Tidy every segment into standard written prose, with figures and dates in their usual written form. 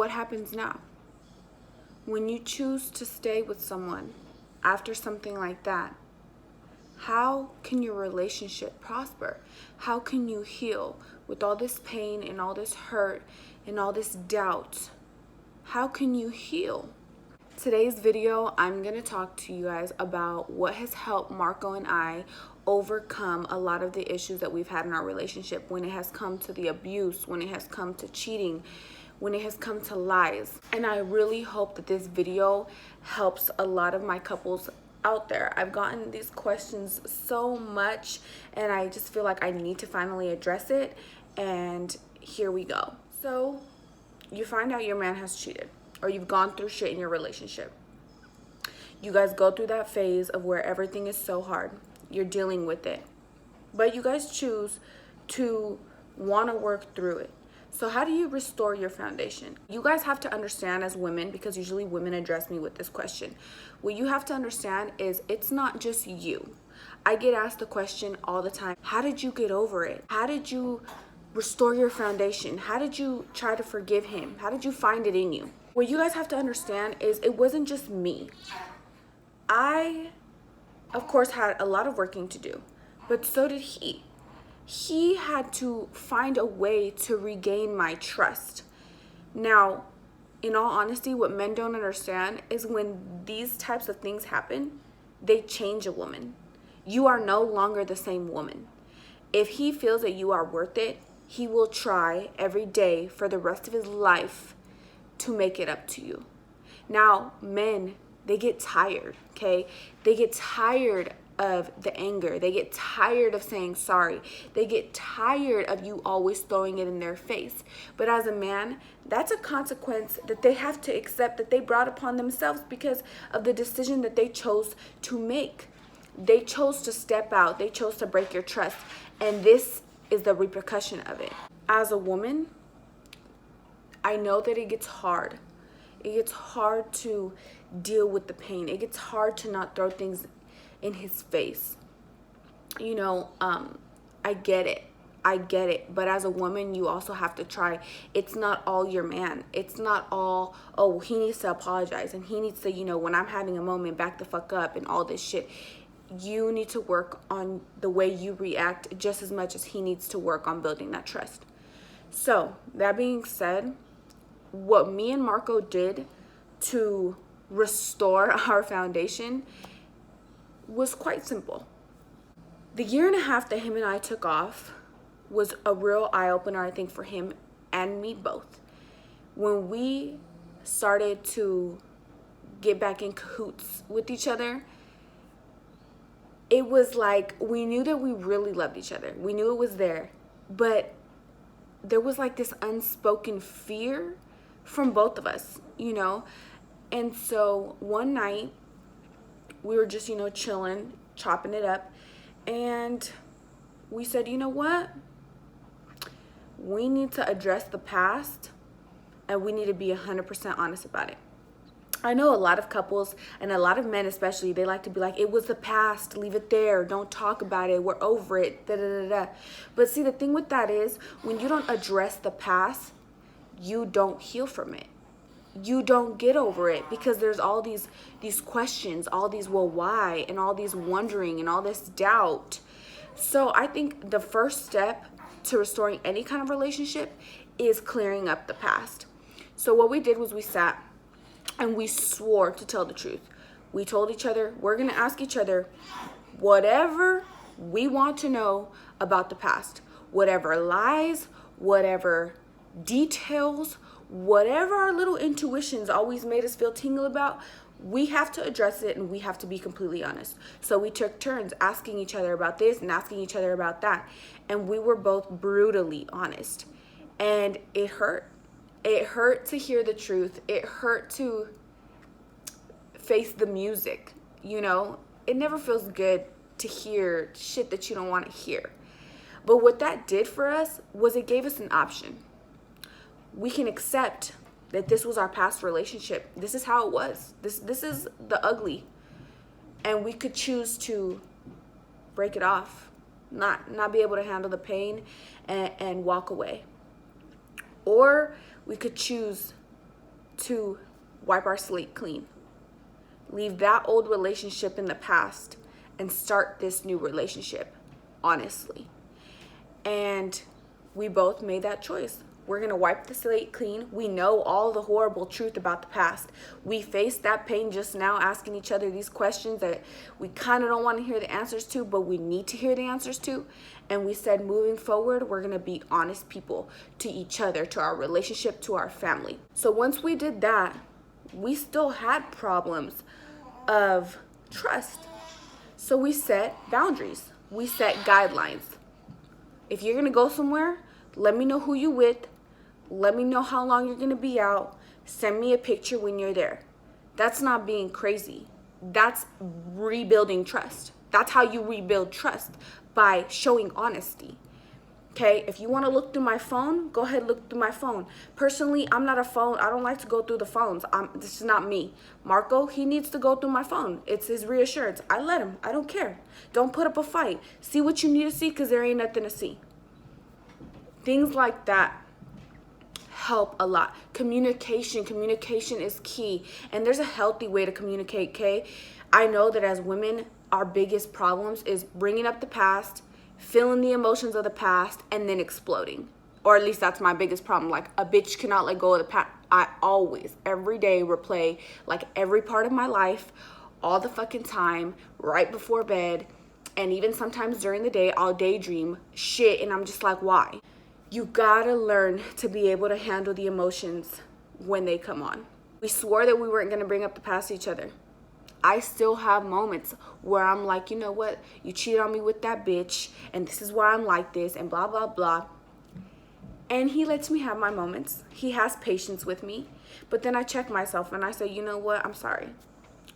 what happens now? When you choose to stay with someone after something like that, how can your relationship prosper? How can you heal with all this pain and all this hurt and all this doubt? How can you heal? Today's video, I'm going to talk to you guys about what has helped Marco and I overcome a lot of the issues that we've had in our relationship when it has come to the abuse, when it has come to cheating, when it has come to lies. And I really hope that this video helps a lot of my couples out there. I've gotten these questions so much and I just feel like I need to finally address it, and here we go. So you find out your man has cheated, or you've gone through shit in your relationship. You guys go through that phase of where everything is so hard. You're dealing with it. But you guys choose to want to work through it. So how do you restore your foundation? You guys have to understand as women, because usually women address me with this question. What you have to understand is it's not just you. I get asked the question all the time. How did you get over it? How did you restore your foundation? How did you try to forgive him? How did you find it in you? What you guys have to understand is it wasn't just me. I, of course, had a lot of working to do, but so did he. He had to find a way to regain my trust. Now, in all honesty, what men don't understand is when these types of things happen, they change a woman. You are no longer the same woman. If he feels that you are worth it, he will try every day for the rest of his life to make it up to you. Now, men, they get tired, okay? They get tired of the anger. They get tired of saying sorry. They get tired of you always throwing it in their face. But as a man, that's a consequence that they have to accept, that they brought upon themselves because of the decision that they chose to make. They chose to step out. They chose to break your trust. And this is the repercussion of it. As a woman, I know that it gets hard. It gets hard to deal with the pain. It gets hard to not throw things in his face. You know, I get it. But as a woman, you also have to try. It's not all your man. It's not all, oh, he needs to apologize and he needs to, you know, when I'm having a moment, back the fuck up and all this shit. You need to work on the way you react just as much as he needs to work on building that trust. So, that being said, what me and Marco did to restore our foundation was quite simple. The year and a half that him and I took off was a real eye-opener, I think, for him and me both. When we started to get back in cahoots with each other, it was like we knew that we really loved each other. We knew it was there, but there was like this unspoken fear from both of us, you know? And so one night we were just, you know, chilling, chopping it up, and we said, you know what? We need to address the past and we need to be 100% honest about it. I know a lot of couples and a lot of men especially, they like to be like, it was the past, leave it there, don't talk about it, we're over it, da da da da. But see, the thing with that is, when you don't address the past, you don't heal from it. You don't get over it because there's all these questions, all these well, why, and all these wondering and all this doubt. So I think the first step to restoring any kind of relationship is clearing up the past. So what we did was we sat and we swore to tell the truth. We told each other, we're going to ask each other whatever we want to know about the past. Whatever lies, whatever details, whatever our little intuitions always made us feel tingle about, we have to address it and we have to be completely honest. So we took turns asking each other about this and asking each other about that. And we were both brutally honest. And it hurt. It hurt to hear the truth. It hurt to face the music, you know? It never feels good to hear shit that you don't want to hear. But what that did for us was it gave us an option. We can accept that this was our past relationship. This is how it was. This is the ugly. And we could choose to break it off, not be able to handle the pain and walk away. Or we could choose to wipe our slate clean. Leave that old relationship in the past and start this new relationship, honestly. And we both made that choice. We're going to wipe the slate clean. We know all the horrible truth about the past. We faced that pain just now, asking each other these questions that we kind of don't want to hear the answers to, but we need to hear the answers to. And we said, moving forward, we're going to be honest people to each other, to our relationship, to our family. So once we did that, we still had problems of trust. So we set boundaries. We set guidelines. If you're going to go somewhere, let me know who you with. Let me know how long you're going to be out. Send me a picture when you're there. That's not being crazy. That's rebuilding trust. That's how you rebuild trust, by showing honesty. Okay, if you want to look through my phone, go ahead, look through my phone. Personally, I'm not a phone. I don't like to go through the phones. This is not me. Marco, he needs to go through my phone. It's his reassurance. I let him. I don't care. Don't put up a fight. See what you need to see, because there ain't nothing to see. Things like that help a lot. Communication is key. And there's a healthy way to communicate, okay? I know that as women, our biggest problems is bringing up the past, feeling the emotions of the past, and then exploding. Or at least that's my biggest problem. Like, a bitch cannot let go of the past. I always, every day, replay like every part of my life, all the fucking time, right before bed. And even sometimes during the day, I'll daydream shit, and I'm just like, why? You gotta learn to be able to handle the emotions when they come on. We swore that we weren't gonna bring up the past to each other. I still have moments where I'm like, you know what? You cheated on me with that bitch, and this is why I'm like this, and blah, blah, blah. And he lets me have my moments. He has patience with me. But then I check myself and I say, you know what? I'm sorry.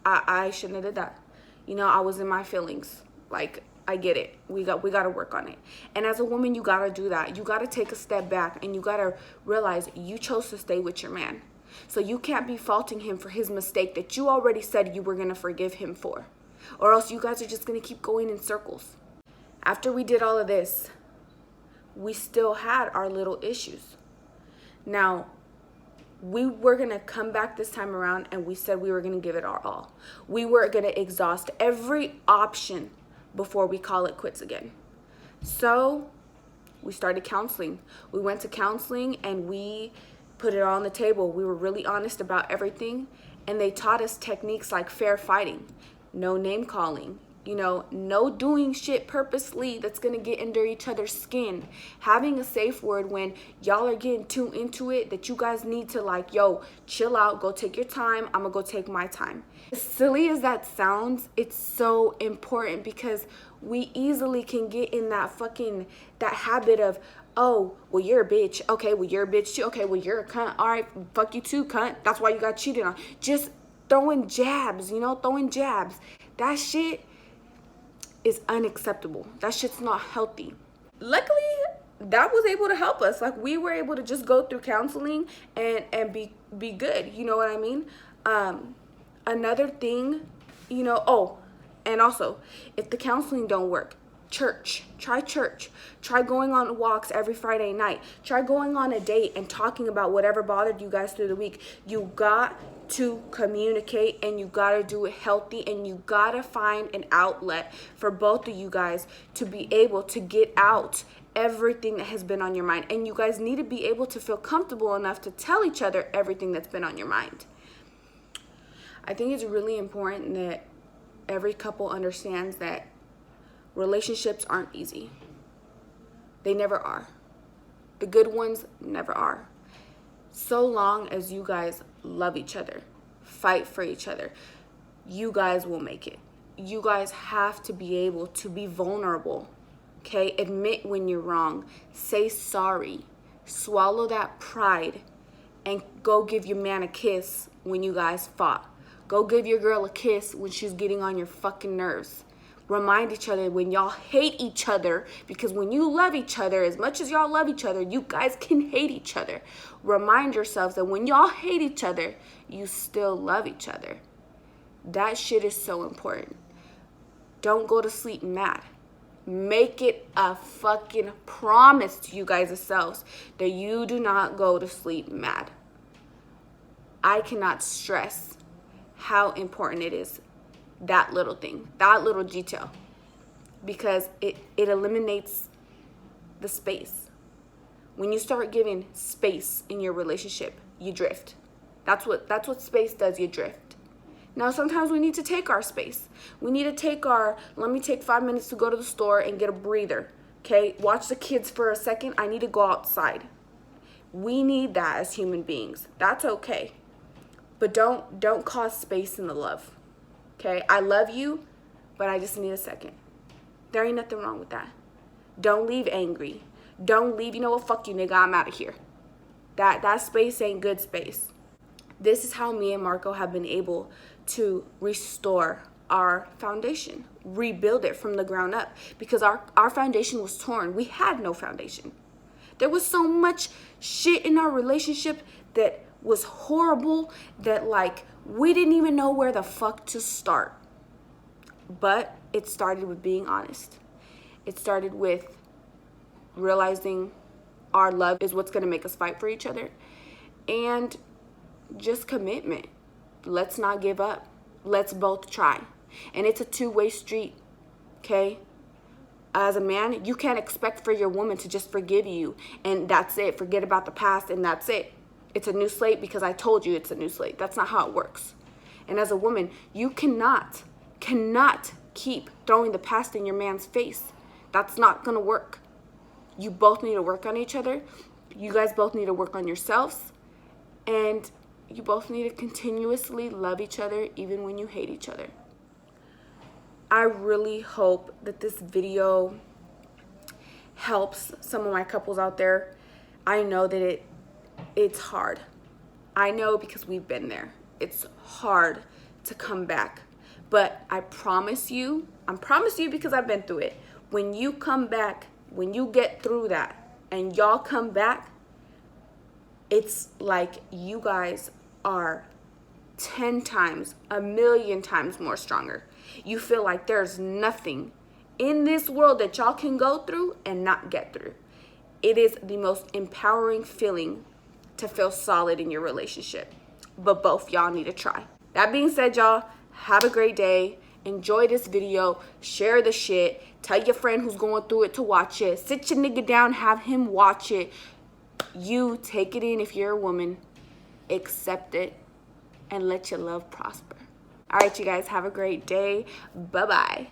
I shouldn't have did that. You know, I was in my feelings. Like, I get it. We got to work on it. And as a woman, you got to do that. You got to take a step back, and you got to realize you chose to stay with your man. So you can't be faulting him for his mistake that you already said you were going to forgive him for. Or else you guys are just going to keep going in circles. After we did all of this, we still had our little issues. Now, we were going to come back this time around, and we said we were going to give it our all. We were going to exhaust every option before we call it quits again. So we started counseling. We went to counseling, and we put it all on the table. We were really honest about everything, and they taught us techniques like fair fighting, no name calling, you know, no doing shit purposely that's gonna get under each other's skin, having a safe word when y'all are getting too into it that you guys need to, like, yo, chill out, go take your time, I'm gonna go take my time. As silly as that sounds, it's so important, because we easily can get in that habit of, oh, well, you're a bitch. Okay, well, you're a bitch too. Okay, well, you're a cunt. All right, fuck you too, cunt. That's why you got cheated on. Just throwing jabs, throwing jabs. That shit is unacceptable. That shit's not healthy. Luckily, that was able to help us. Like, we were able to just go through counseling and be good. You know what I mean? Another thing, and also, if the counseling don't work, church. Try going on walks every Friday night. Try going on a date and talking about whatever bothered you guys through the week. You got to communicate, and you got to do it healthy, and you got to find an outlet for both of you guys to be able to get out everything that has been on your mind. And you guys need to be able to feel comfortable enough to tell each other everything that's been on your mind. I think it's really important that every couple understands that relationships aren't easy. They never are. The good ones never are. So long as you guys love each other, fight for each other, you guys will make it. You guys have to be able to be vulnerable, okay? Admit when you're wrong. Say sorry. Swallow that pride, and go give your man a kiss when you guys fought. Go give your girl a kiss when she's getting on your fucking nerves. Remind each other when y'all hate each other, because when you love each other, as much as y'all love each other, you guys can hate each other. Remind yourselves that when y'all hate each other, you still love each other. That shit is so important. Don't go to sleep mad. Make it a fucking promise to you guys yourselves that you do not go to sleep mad. I cannot stress how important it is, that little thing, that little detail, because it eliminates the space. When you start giving space in your relationship, you drift. That's what space does, you drift. Now, sometimes we need to take our space. We need to take let me take 5 minutes to go to the store and get a breather. Okay, watch the kids for a second. I need to go outside. We need that as human beings. That's okay. But don't cause space in the love. Okay, I love you, but I just need a second. There ain't nothing wrong with that. Don't leave angry. Don't leave, you know what, fuck you, nigga, I'm out of here. That space ain't good space. This is how me and Marco have been able to restore our foundation, rebuild it from the ground up, because our foundation was torn. We had no foundation. There was so much shit in our relationship that was horrible that, like, we didn't even know where the fuck to start. But it started with being honest. It started with realizing our love is what's going to make us fight for each other, and just commitment. Let's not give up. Let's both try. And it's a two-way street, okay? As a man, you can't expect for your woman to just forgive you and that's it. Forget about the past and that's it. It's a new slate because I told you it's a new slate. That's not how it works. And as a woman, you cannot keep throwing the past in your man's face. That's not going to work. You both need to work on each other. You guys both need to work on yourselves. And you both need to continuously love each other even when you hate each other. I really hope that this video helps some of my couples out there. I know that it's hard. I know because we've been there. It's hard to come back. But I promise you because I've been through it. When you come back, when you get through that and y'all come back, it's like you guys are 10 times, a million times more stronger. You feel like there's nothing in this world that y'all can go through and not get through. It is the most empowering feeling to feel solid in your relationship. But both y'all need to try. That being said, y'all, have a great day. Enjoy this video. Share the shit. Tell your friend who's going through it to watch it. Sit your nigga down, have him watch it. You take it in if you're a woman. Accept it and let your love prosper. All right, you guys, have a great day. Bye-bye.